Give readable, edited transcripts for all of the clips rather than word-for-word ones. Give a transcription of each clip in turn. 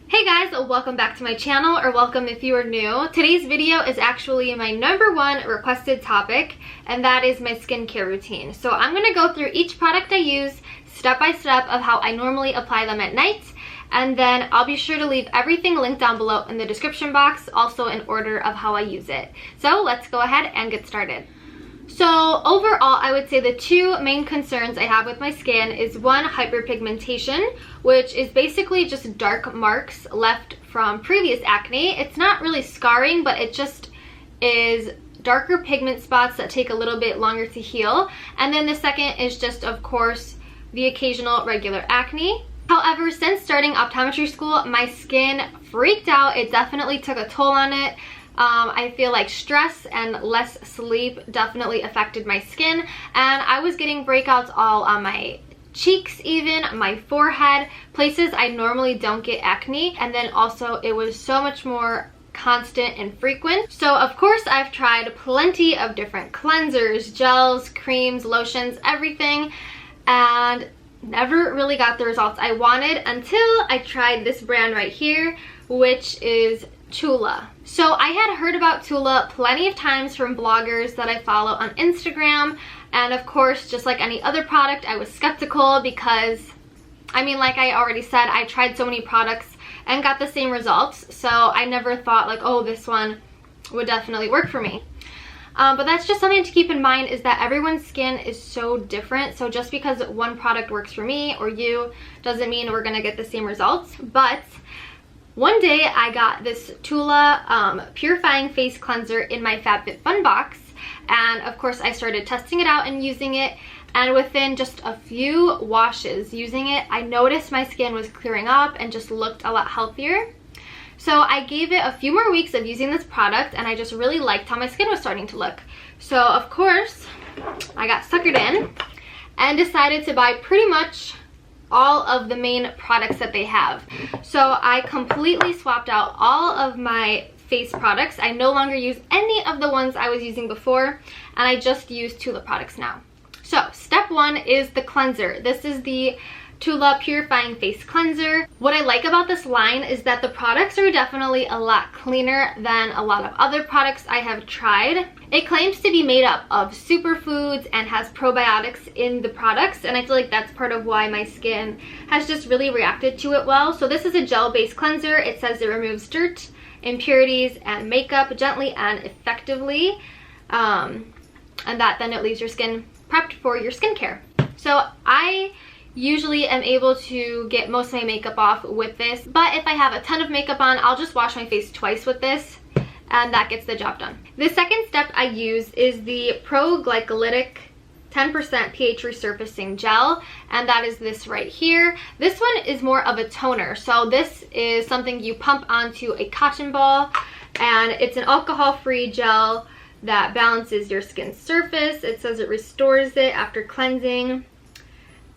Hey guys, welcome back to my channel, or welcome if you are new. Today's video is actually my #1 requested topic, and that is my skincare routine. So I'm going to go through each product I use step by step of how I normally apply them at night, and then I'll be sure to leave everything linked down below in the description box, also in order of how I use it. So let's go ahead and get started. So overall, I would say the two main concerns I have with my skin is one, hyperpigmentation, which is basically just dark marks left from previous acne. It's not really scarring, but it just is darker pigment spots that take a little bit longer to heal. And then the second is just, of course, the occasional regular acne. However, since starting optometry school, my skin freaked out. It definitely took a toll on it. I feel like stress and less sleep definitely affected my skin, and I was getting breakouts all on my cheeks, even my forehead, places I normally don't get acne. And then also it was so much more constant and frequent. So of course I've tried plenty of different cleansers, gels, creams, lotions, everything, and never really got the results I wanted until I tried this brand right here, which is Tula. So I had heard about Tula plenty of times from bloggers that I follow on Instagram, and of course, just like any other product, I was skeptical because, I mean, like I already said, I tried so many products and got the same results, so I never thought like, oh, this one would definitely work for me. But that's just something to keep in mind, is that everyone's skin is so different. So just because one product works for me or you doesn't mean we're gonna get the same results. But one day I got this Tula purifying face cleanser in my FabFitFun box, and of course I started testing it out and using it, and within just a few washes using it, I noticed my skin was clearing up and just looked a lot healthier. So I gave it a few more weeks of using this product, and I just really liked how my skin was starting to look. So of course I got suckered in and decided to buy pretty much all of the main products that they have. So I completely swapped out all of my face products. I no longer use any of the ones I was using before, and I just use Tula products now. So step 1 is the cleanser. This is the Tula Purifying Face Cleanser. What I like about this line is that the products are definitely a lot cleaner than a lot of other products I have tried. It claims to be made up of superfoods and has probiotics in the products, and I feel like that's part of why my skin has just really reacted to it well. So this is a gel-based cleanser. It says it removes dirt, impurities, and makeup gently and effectively, and that then it leaves your skin prepped for your skincare. So I usually am able to get most of my makeup off with this, but if I have a ton of makeup on, I'll just wash my face twice with this, and that gets the job done. The second step I use is the Pro-Glycolytic 10% pH resurfacing gel, and that is this right here. This one is more of a toner, so this is something you pump onto a cotton ball, and it's an alcohol-free gel that balances your skin's surface. It says it restores it after cleansing.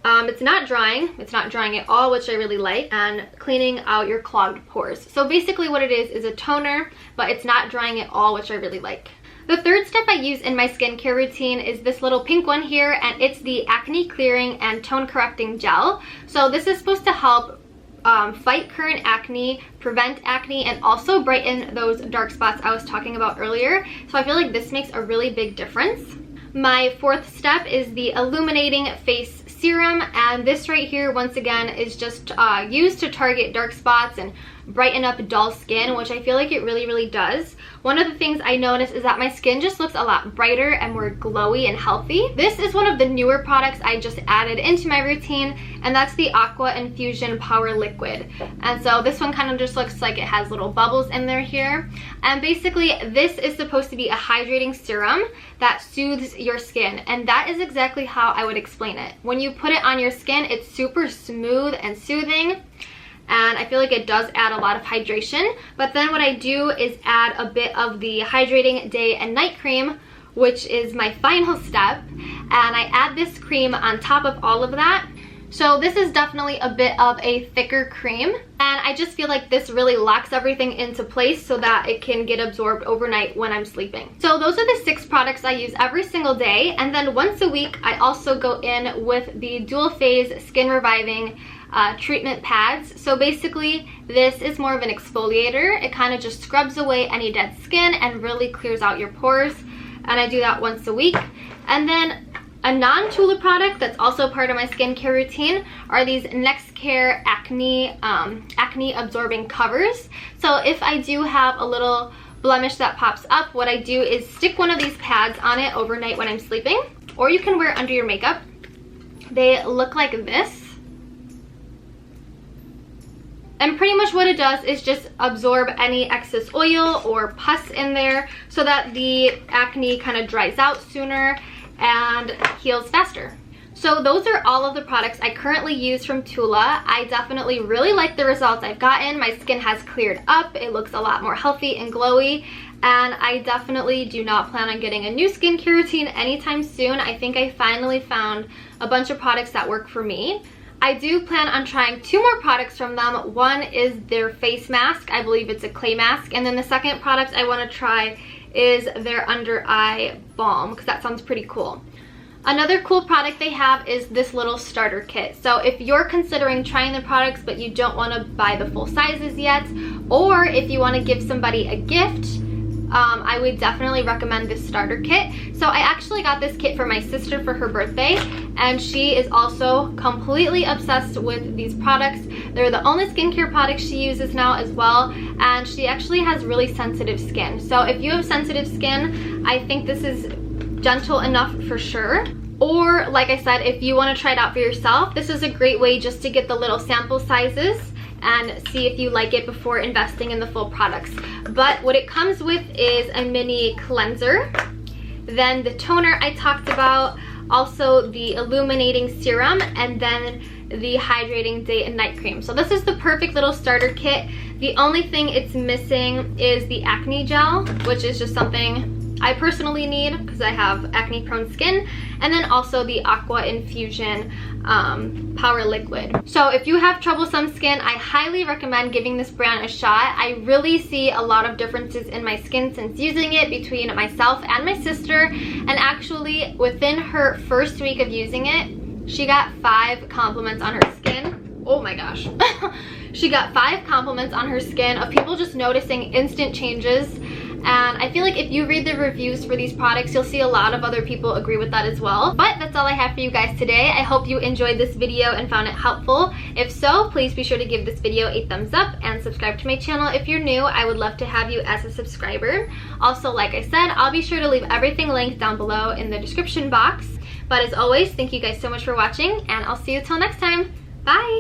It's not drying at all, which I really like, and cleaning out your clogged pores. So basically what it is a toner, but it's not drying at all, which I really like. The third step I use in my skincare routine is this little pink one here, and it's the acne clearing and tone correcting gel. So this is supposed to help fight current acne, prevent acne, and also brighten those dark spots I was talking about earlier. So I feel like this makes a really big difference. My fourth step is the Illuminating Face Serum, and this right here once again is just used to target dark spots and brighten up dull skin, which I feel like it really does. One of the things I noticed is that my skin just looks a lot brighter and more glowy and healthy. This is one of the newer products I just added into my routine, and that's the Aqua Infusion Power Liquid. And so this one kind of just looks like it has little bubbles in there here. And basically this is supposed to be a hydrating serum that soothes your skin, and that is exactly how I would explain it. When you put it on your skin, it's super smooth and soothing, and I feel like it does add a lot of hydration. But then what I do is add a bit of the hydrating day and night cream, which is my final step, and I add this cream on top of all of that. So this is definitely a bit of a thicker cream, and I just feel like this really locks everything into place so that it can get absorbed overnight when I'm sleeping. So those are the 6 products I use every single day, and then once a week I also go in with the dual phase skin reviving treatment pads. So basically, this is more of an exfoliator. It kind of just scrubs away any dead skin and really clears out your pores. And I do that once a week. And then a non-Tula product that's also part of my skincare routine are these SkinCare acne absorbing covers. So if I do have a little blemish that pops up, what I do is stick one of these pads on it overnight when I'm sleeping, or you can wear it under your makeup. They look like this. And pretty much what it does is just absorb any excess oil or pus in there so that the acne kind of dries out sooner and heals faster. So those are all of the products I currently use from Tula. I definitely really like the results I've gotten. My skin has cleared up. It looks a lot more healthy and glowy. And I definitely do not plan on getting a new skincare routine anytime soon. I think I finally found a bunch of products that work for me. I do plan on trying 2 more products from them. One is their face mask. I believe it's a clay mask. And then the second product I want to try is their under eye balm, because that sounds pretty cool. Another cool product they have is this little starter kit. So if you're considering trying the products but you don't want to buy the full sizes yet, or if you want to give somebody a gift, I would definitely recommend this starter kit. So I actually got this kit for my sister for her birthday, and she is also completely obsessed with these products. They're the only skincare products she uses now as well, and she actually has really sensitive skin. So if you have sensitive skin, I think this is gentle enough for sure. Or like I said, if you want to try it out for yourself, this is a great way just to get the little sample sizes and see if you like it before investing in the full products. But what it comes with is a mini cleanser, then the toner I talked about, also the illuminating serum, and then the hydrating day and night cream. So this is the perfect little starter kit. The only thing it's missing is the acne gel, which is just something I personally need because I have acne prone skin, and then also the aqua infusion power liquid. So if you have troublesome skin, I highly recommend giving this brand a shot. I really see a lot of differences in my skin since using it between myself and my sister, and actually within her first week of using it, she got 5 compliments on her skin. Oh my gosh. She got 5 compliments on her skin of people just noticing instant changes. And I feel like if you read the reviews for these products, you'll see a lot of other people agree with that as well. But that's all I have for you guys today. I hope you enjoyed this video and found it helpful. If so, please be sure to give this video a thumbs up and subscribe to my channel if you're new. I would love to have you as a subscriber. Also, like I said, I'll be sure to leave everything linked down below in the description box. But as always, thank you guys so much for watching, and I'll see you till next time. Bye!